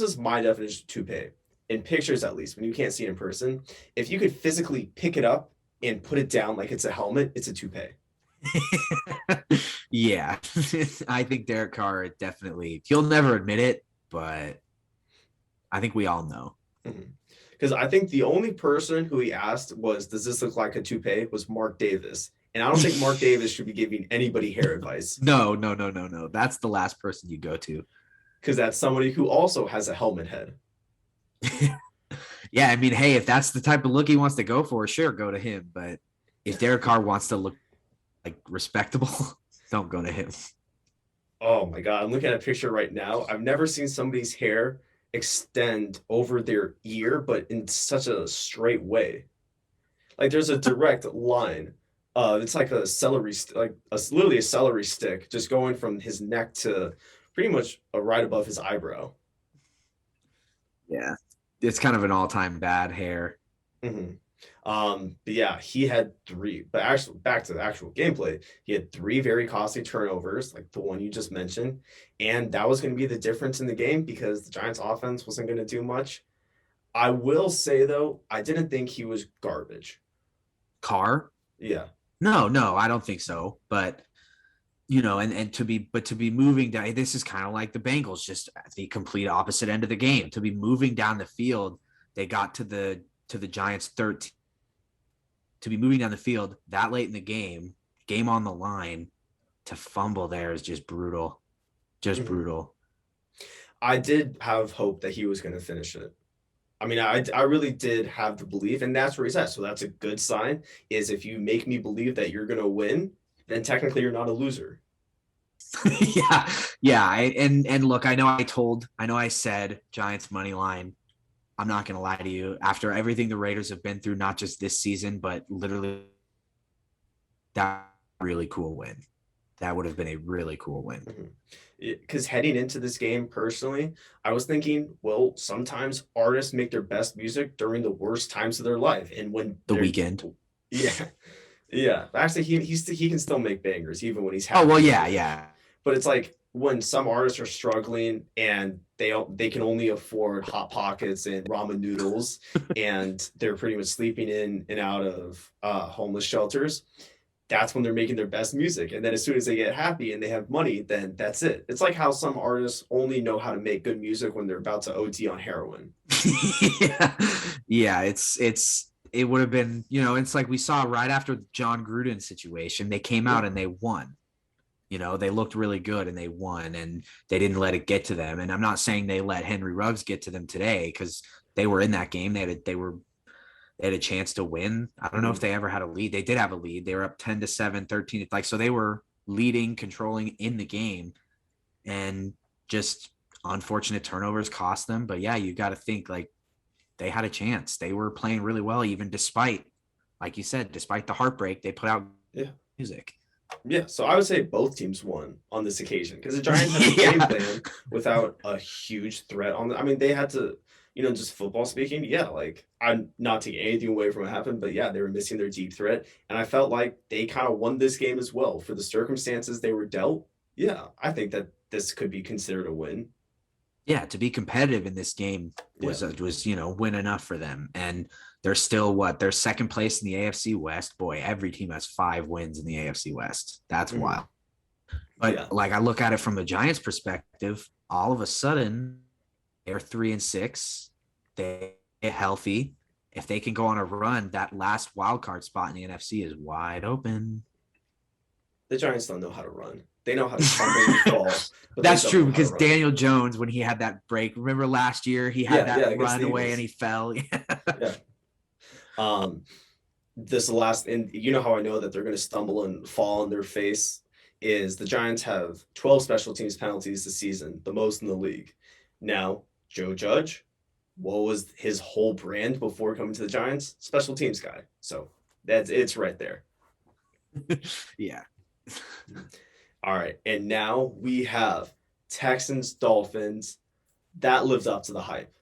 is my definition of toupee. In pictures, at least, when you can't see it in person, if you could physically pick it up and put it down like it's a helmet, it's a toupee. Yeah. I think Derek Carr definitely, he'll never admit it, but I think we all know. Because I think the only person who he asked was, does this look like a toupee, was Mark Davis. And I don't think Mark Davis should be giving anybody hair advice. No. That's the last person you go to. Because that's somebody who also has a helmet head. Yeah, hey, if that's the type of look he wants to go for, sure, go to him. But if Derek Carr wants to look like respectable, don't go to him. Oh my God, I'm looking at a picture right now. I've never seen somebody's hair extend over their ear, but in such a straight way. Like there's a direct line. It's like a celery, literally a celery stick, just going from his neck to pretty much right above his eyebrow. Yeah, it's kind of an all-time bad hair. Mm-hmm. But yeah, he had 3. But actually, back to the actual gameplay, he had 3 very costly turnovers, like the one you just mentioned, and that was going to be the difference in the game because the Giants' offense wasn't going to do much. I will say though, I didn't think he was garbage. Carr? Yeah. No, I don't think so. But and to be moving down, this is kind of like the Bengals, just at the complete opposite end of the game. To be moving down the field, they got to the Giants 13. To be moving down the field that late in the game on the line, to fumble there is just brutal. Brutal. I did have hope that he was going to finish it. I really did have the belief, and that's where he's at. So that's a good sign, is if you make me believe that you're going to win, then technically you're not a loser. Yeah. And look, I know I said Giants money line. I'm not going to lie to you. After everything the Raiders have been through, not just this season, but literally that really cool win. That would have been a really cool win. Because heading into this game, personally, I was thinking, well, sometimes artists make their best music during the worst times of their life. And when the weekend. Yeah. Actually, he can still make bangers even when he's happy. Oh, well, yeah. But it's like when some artists are struggling and they can only afford Hot Pockets and ramen noodles and they're pretty much sleeping in and out of homeless shelters. That's when they're making their best music. And then as soon as they get happy and they have money, then that's it. It's like how some artists only know how to make good music when they're about to OT on heroin. Yeah. It would have been, it's like we saw right after the John Gruden situation, they came out and they won. They looked really good and they won, and they didn't let it get to them. And I'm not saying they let Henry Ruggs get to them today, because they were in that game. They had a chance to win. I don't know if they ever had a lead. They did have a lead. They were up 10-7, 13. So they were leading, controlling in the game, and just unfortunate turnovers cost them. But yeah, you got to think like they had a chance. They were playing really well, even despite, like you said, despite the heartbreak, they put out music. Yeah, so I would say both teams won on this occasion, because the Giants had a game plan without a huge threat on them. I mean, they had to, just football speaking, like, I'm not taking anything away from what happened, but yeah, they were missing their deep threat, and I felt like they kind of won this game as well for the circumstances they were dealt. Yeah, I think that this could be considered a win. Yeah, to be competitive in this game was win enough for them. And they're still they're second place in the AFC West. Boy, every team has 5 wins in the AFC West. That's wild. But like, I look at it from the Giants' perspective, all of a sudden they're 3-6. They get healthy. If they can go on a run, that last wild card spot in the NFC is wide open. The Giants don't know how to run. They know how to tumble and fall. That's true, because Daniel Jones, when he had that break, remember last year he had that run away and he fell. This last, and you know how I know that they're going to stumble and fall on their face, is the Giants have 12 special teams penalties this season, the most in the league. Now, Joe Judge, what was his whole brand before coming to the Giants? Special teams guy. So it's right there. Yeah. All right, and now we have Texans, Dolphins. That lives up to the hype.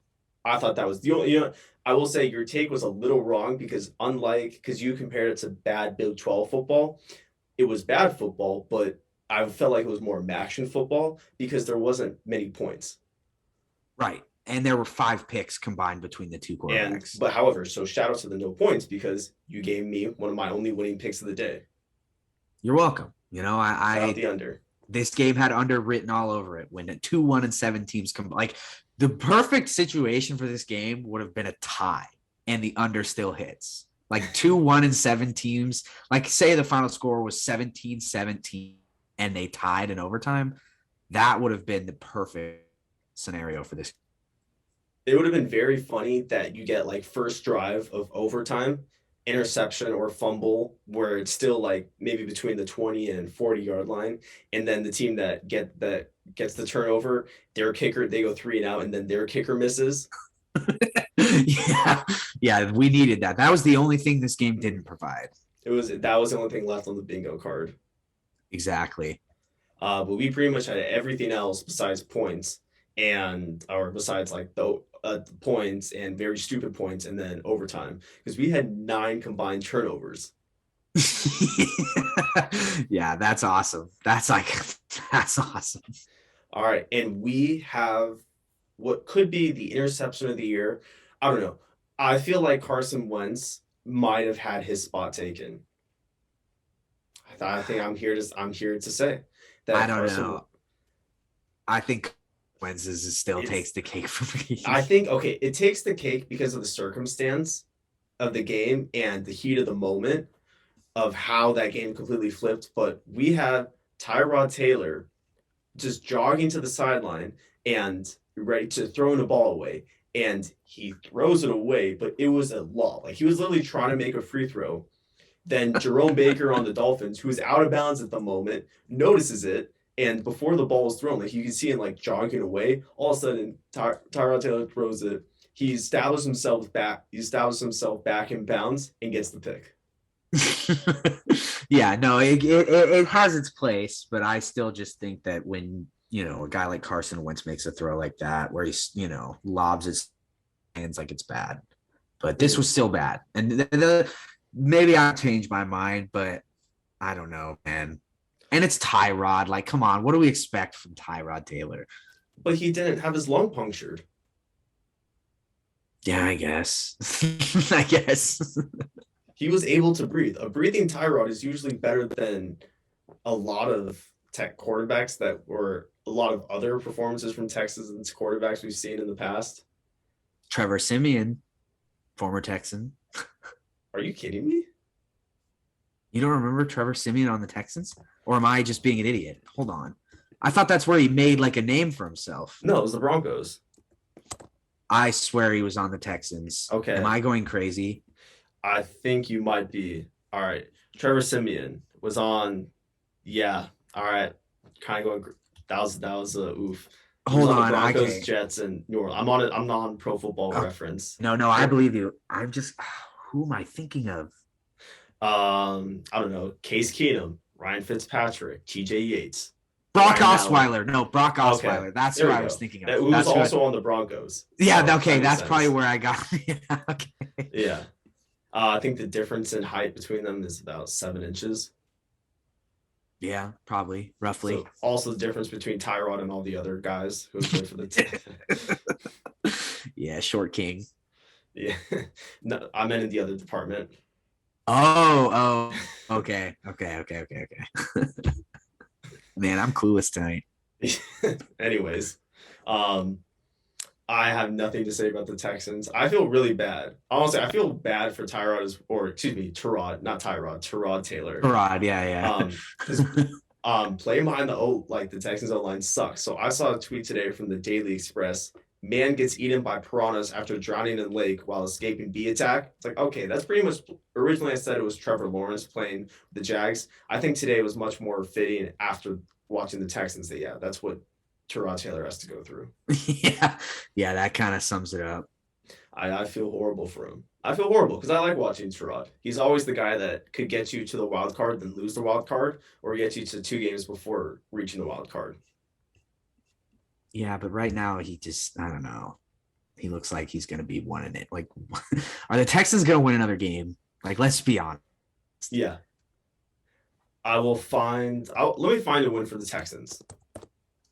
I thought that was the only, I will say your take was a little wrong, because because you compared it to bad Big 12 football, it was bad football, but I felt like it was more action football because there wasn't many points. Right, and there were 5 picks combined between the two quarterbacks. But however, so shout out to the no points, because you gave me one of my only winning picks of the day. You're welcome. I the under. This game had under written all over it. When 2-1-7 teams come, like, the perfect situation for this game would have been a tie, and the under still hits. Like 2-1-7 teams, like say the final score was 17-17 and they tied in overtime, that would have been the perfect scenario for this. It would have been very funny that you get like first drive of overtime, interception or fumble, where it's still like maybe between the 20 and 40 yard line, and then the team that gets the turnover, their kicker, they go 3 and out, and then their kicker misses. Yeah, we needed that. That was the only thing this game didn't provide. That was the only thing left on the bingo card. Exactly. But we pretty much had everything else besides points, or besides like the points and very stupid points, and then overtime, because we had 9 combined turnovers. Yeah, that's awesome. That's awesome. All right, and we have what could be the interception of the year. I don't know. I feel like Carson Wentz might have had his spot taken. I think I'm here to say that. I don't know. I think Wentz still takes the cake for me. I think, okay, it takes the cake because of the circumstance of the game and the heat of the moment of how that game completely flipped. But we have Tyrod Taylor just jogging to the sideline and ready to throw the ball away. And he throws it away, but it was a lob. Like, he was literally trying to make a free throw. Then Jerome Baker on the Dolphins, who's out of bounds at the moment, notices it. And before the ball is thrown, like, you can see him like jogging away. All of a sudden, Tyrod Taylor throws it. He established himself back in bounds and gets the pick. Yeah, no, it has its place, but I still just think that when a guy like Carson Wentz makes a throw like that, where he's lobs his hands, like, it's bad. But this was still bad, and maybe I'll change my mind, but I don't know, man. And it's Tyrod. Like, come on, what do we expect from Tyrod Taylor? But he didn't have his lung punctured. Yeah, I guess. I guess. He was able to breathe. A breathing Tyrod is usually better than a lot of tech quarterbacks a lot of other performances from Texans quarterbacks we've seen in the past. Trevor Siemian, former Texan. Are you kidding me? You don't remember Trevor Siemian on the Texans? Or am I just being an idiot? Hold on. I thought that's where he made like a name for himself. No, it was the Broncos. I swear he was on the Texans. Okay. Am I going crazy? I think you might be. All right. Trevor Siemian was on. Yeah. All right. Kind of going. That was a oof. He was Hold on the on. Broncos, Okay. Jets, and New Orleans. I'm on it. I'm not on Pro Football Oh, Reference. no, I believe you. I'm just who am I thinking of? I don't know. Case Keenum, Ryan Fitzpatrick, TJ Yates, Brock Ryan Mallett. Osweiler. No, Brock Okay, Osweiler. That's there who we I was go. thinking Who of. was That's who also on the Broncos. yeah, So okay. that makes That's probably sense. where I got. Yeah, okay. Yeah. I think the difference in height between them is about 7 inches. Yeah, probably, roughly. So also the difference between Tyrod and all the other guys who played for the Yeah, short king. yeah. No, I meant in the other department. Okay. Man, I'm clueless tonight. Anyways, um, I have nothing to say about the Texans. I feel really bad. Honestly, I feel bad for Tyrod, not Tyrod, Tyrod Taylor. Rod, yeah. Because playing behind the Texans O line sucks. So I saw a tweet today from the Daily Express. Man gets eaten by piranhas after drowning in lake while escaping bee attack. It's like, okay, that's pretty much. Originally, I said it was Trevor Lawrence playing the Jags. I think today was much more fitting after watching the Texans. That yeah, that's what Tyrod Taylor has to go through. Yeah, that kind of sums it up. I feel horrible for him. I feel horrible because I like watching Tyrod. He's always the guy that could get you to the wild card, then lose the wild card, or get you to 2 games before reaching the wild card. Yeah, but right now he just I don't know. He looks like he's gonna be winning it. Like, are the Texans gonna win another game? Like, let's be honest. Yeah. Let me find a win for the Texans.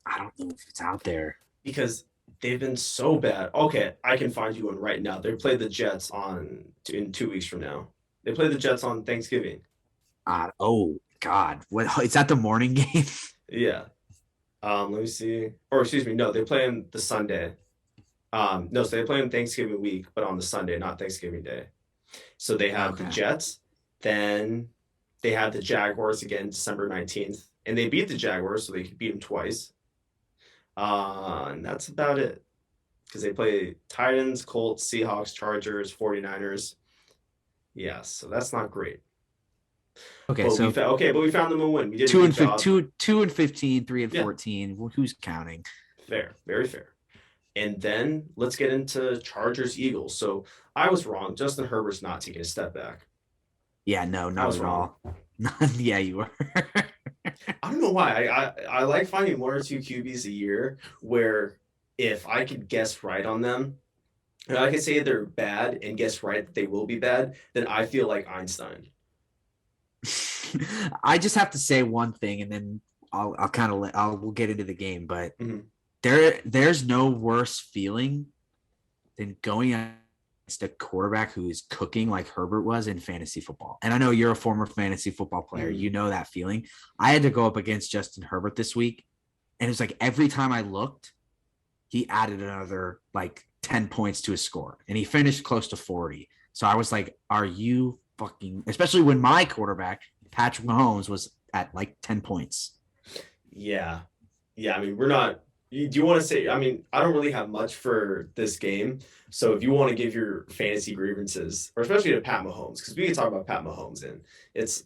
I don't know if it's out there. Because they've been so bad. Okay, I can find you one right now. They play the Jets in 2 weeks from now. They play the Jets on Thanksgiving. Oh God, what is that? The morning game? Yeah. Let me see. Or excuse me, no, they play on the Sunday. No, so they play on Thanksgiving week, but on the Sunday, not Thanksgiving Day. So they have the Jets, then they have the Jaguars again December 19th. And they beat the Jaguars, so they could beat them twice. And that's about it. Because they play Titans, Colts, Seahawks, Chargers, 49ers. Yeah, so that's not great. Okay, but we found them a win. We did 2-15, 3-14. Well, who's counting? Fair, very fair. And then let's get into Chargers Eagles. So I was wrong. Justin Herbert's not taking a step back. Yeah, no, not at all. Yeah, you were. I don't know why. I like finding 1 or 2 QBs a year where if I could guess right on them, and I could say they're bad and guess right that they will be bad, then I feel like Einstein. I just have to say one thing, and then we'll get into the game. But there's no worse feeling than going against a quarterback who is cooking like Herbert was in fantasy football. And I know you're a former fantasy football player. You know that feeling. I had to go up against Justin Herbert this week, and it was like every time I looked, he added another like 10 points to his score, and he finished close to 40. So I was like, are you fucking, especially when my quarterback, Patrick Mahomes, was at like 10 points. Yeah. I mean, do you want to say, I mean, I don't really have much for this game. So if you want to give your fantasy grievances, or especially to Pat Mahomes, because we can talk about Pat Mahomes, and it's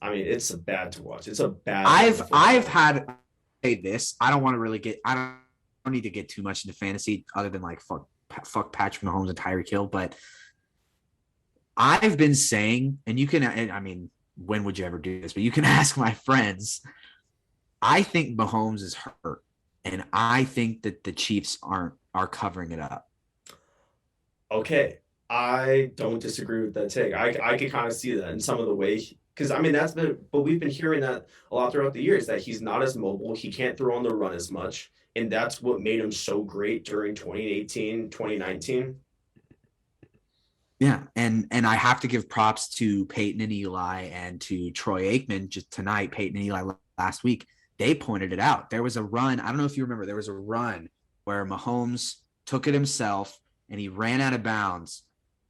bad to watch. It's a bad. I've had this. I don't want to really I don't need to get too much into fantasy other than like fuck Patrick Mahomes and Tyreek Hill, but I've been saying, and you can, I mean, when would you ever do this? But you can ask my friends. I think Mahomes is hurt, and I think that the Chiefs are covering it up. Okay, I don't disagree with that take. I can kind of see that in some of the way, because I mean but we've been hearing that a lot throughout the years, that he's not as mobile, he can't throw on the run as much, and that's what made him so great during 2018, 2019. Yeah, and I have to give props to Peyton and Eli and to Troy Aikman just tonight. Peyton and Eli last week, they pointed it out. There was a run. I don't know if you remember. There was a run where Mahomes took it himself and he ran out of bounds.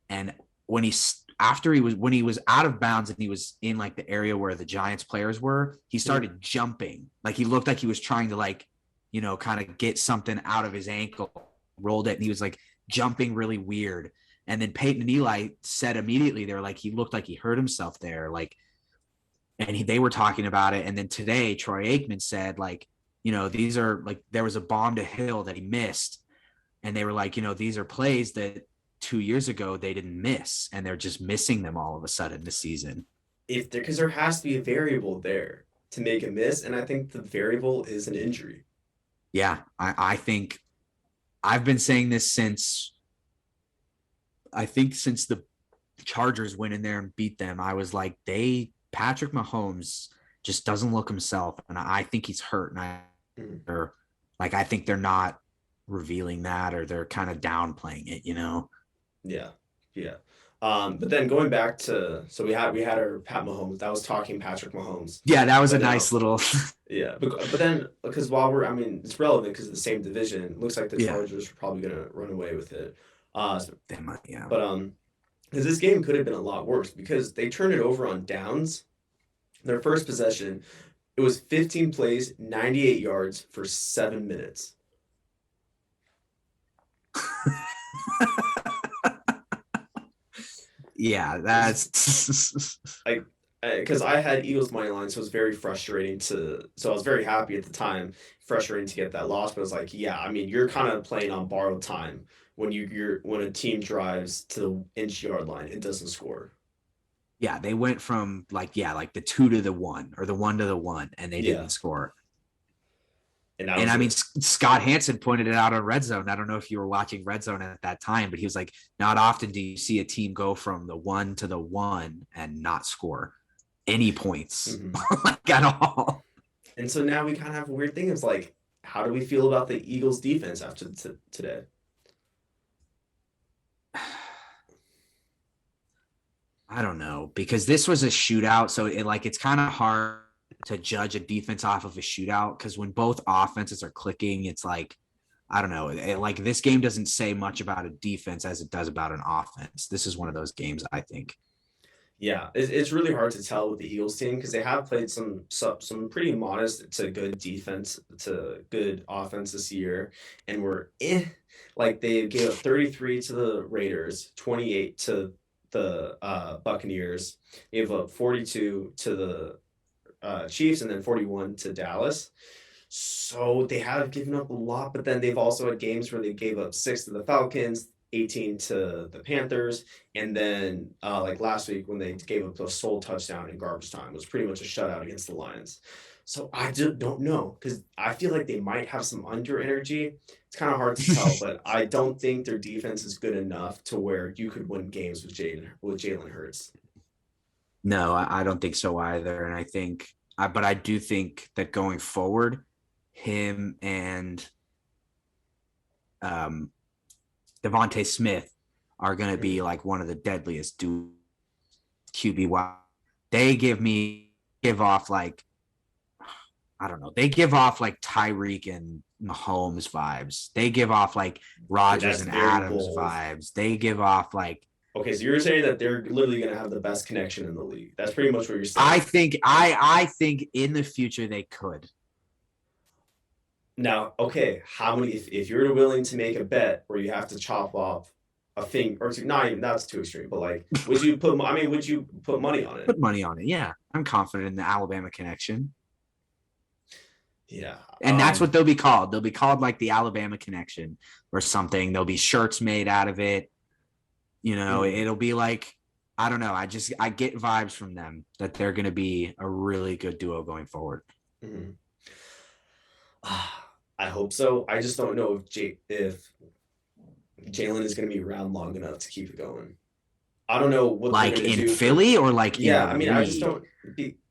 And when he when he was out of bounds and he was in like the area where the Giants players were, he started jumping. Like he looked like he was trying to like, kind of get something out of his ankle, rolled it, and he was like jumping really weird. And then Peyton and Eli said immediately, they were like, he looked like he hurt himself there. Like, and they were talking about it. And then today, Troy Aikman said, like, these are like, there was a bomb to Hill that he missed. And they were like, these are plays that 2 years ago they didn't miss. And they're just missing them all of a sudden this season. Because there has to be a variable there to make a miss. And I think the variable is an injury. Yeah. I think I've been saying this since the Chargers went in there and beat them. I was like, Patrick Mahomes just doesn't look himself. And I think he's hurt. And I think they're not revealing that, or they're kind of downplaying it, Yeah. Yeah. But then going back to, so we had our Pat Mahomes, that was talking Patrick Mahomes. Yeah, that was a nice little. Yeah. But then, because it's relevant because of the same division. It looks like the Chargers are probably going to run away with it. They might, yeah. But, because this game could have been a lot worse because they turned it over on downs. Their first possession, it was 15 plays, 98 yards for 7 minutes. Yeah, that's like, because I had Eagles money line, so it was very frustrating so I was very happy at the time, frustrating to get that loss, but it was like, yeah, I mean, you're kind of playing on borrowed time when when a team drives to the inch-yard line and doesn't score. Yeah, they went from like the 2 to the 1 or the 1 to the 1, and they didn't score. And I mean, Scott Hansen pointed it out on Red Zone. I don't know if you were watching Red Zone at that time, but he was like, not often do you see a team go from the 1 to the 1 and not score any points like at all. And so now we kind of have a weird thing. It's like, how do we feel about the Eagles defense after today? I don't know, because this was a shootout. So it's kind of hard to judge a defense off of a shootout, because when both offenses are clicking, it's like, I don't know, this game doesn't say much about a defense as it does about an offense. This is one of those games, I think. Yeah, it's really hard to tell with the Eagles team because they have played some pretty modest to good defense to good offense this year, and like they gave up 33 to the Raiders, 28 to the Buccaneers, they gave up 42 to the Chiefs, and then 41 to Dallas. So they have given up a lot, but then they've also had games where they gave up 6 to the Falcons, 18 to the Panthers, and then like last week when they gave up a sole touchdown in garbage time, it was pretty much a shutout against the Lions. So I just don't know, because I feel like they might have some under energy. It's kind of hard to tell, but I don't think their defense is good enough to where you could win games with Jalen Hurts. No, I don't think so either. And I think, but I do think that going forward, him and Devontae Smith are going to be like one of the deadliest QB. They give off like, I don't know. They give off like Tyreek and Mahomes vibes. They give off like Rodgers and Adams vibes. They give off like. Okay, so you're saying that they're literally going to have the best connection in the league. That's pretty much what you're saying. I think in the future they could. Now, okay, how many? If you're willing to make a bet where you have to chop off a thing or two, not even that's too extreme, but like, would you put money on it? Put money on it, yeah. I'm confident in the Alabama connection. Yeah, and that's what they'll be called. They'll be called like the Alabama connection or something. There'll be shirts made out of it. It'll be like, I don't know. I get vibes from them that they're going to be a really good duo going forward. Mm-hmm. I hope so. I just don't know if Jalen is going to be around long enough to keep it going. I don't know what like in Philly or like I mean, I just don't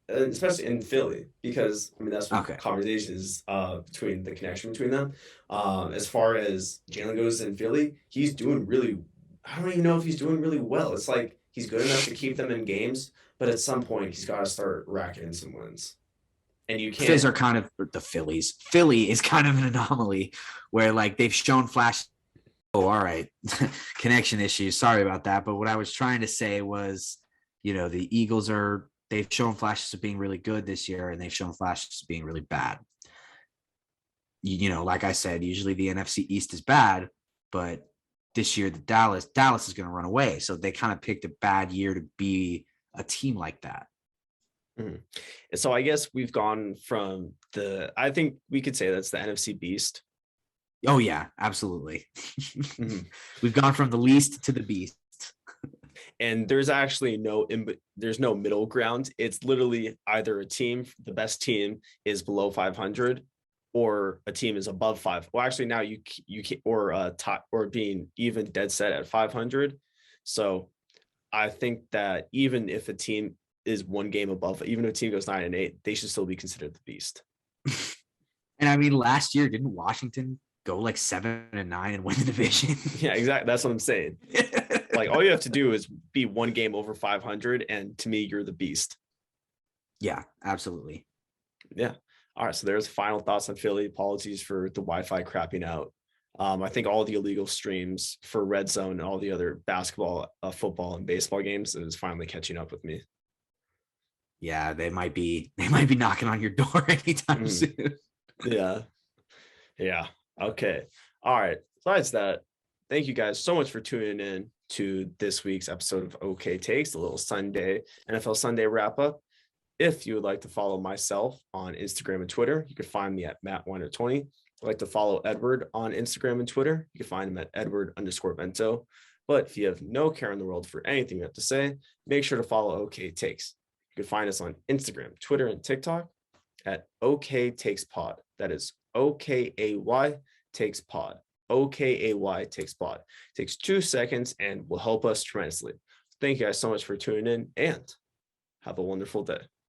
especially in Philly, because I mean that's what conversation is between the connection between them. As far as Jalen goes in Philly, he's doing really. I don't even know if he's doing really well. It's like he's good enough to keep them in games, but at some point he's got to start racking in some wins. And you can't. Phillies are kind of the Phillies. Philly is kind of an anomaly where like they've shown flash Oh, all right. Connection issues. Sorry about that. But what I was trying to say was, the Eagles they've shown flashes of being really good this year, and they've shown flashes of being really bad. Like I said, usually the NFC East is bad, but this year the Dallas is going to run away. So they kind of picked a bad year to be a team like that. And so I guess we've gone from I think we could say that's the NFC beast. Oh yeah, absolutely. We've gone from the least to the beast. And there's actually there's no middle ground. It's literally either the best team is below 500, or a team is above 5. Well, actually now you can, or top, or being even dead set at 500. So I think that even if a team is one game above, even if a team goes 9-8, they should still be considered the beast. And I mean, last year, didn't Washington go like 7-9 and win the division? Yeah, exactly. That's what I'm saying. Like, all you have to do is be one game over 500, and to me, you're the beast. Yeah, absolutely. Yeah. All right. So there's final thoughts on Philly. Apologies for the Wi-Fi crapping out. I think all the illegal streams for Red Zone and all the other basketball, football, and baseball games is finally catching up with me. Yeah, they might be knocking on your door anytime soon. Yeah. Okay. All right. Besides that, thank you guys so much for tuning in to this week's episode of OK Takes, a little NFL Sunday wrap up. If you would like to follow myself on Instagram and Twitter, you can find me at Matt120. If you'd like to follow Edward on Instagram and Twitter, you can find him at Edward_Bento. But if you have no care in the world for anything you have to say, make sure to follow OK Takes. You can find us on Instagram, Twitter, and TikTok at OK Takes Pod. That is OKAY Takes Pod. OKAY Takes Pod. It takes 2 seconds and will help us tremendously. Thank you guys so much for tuning in, and have a wonderful day.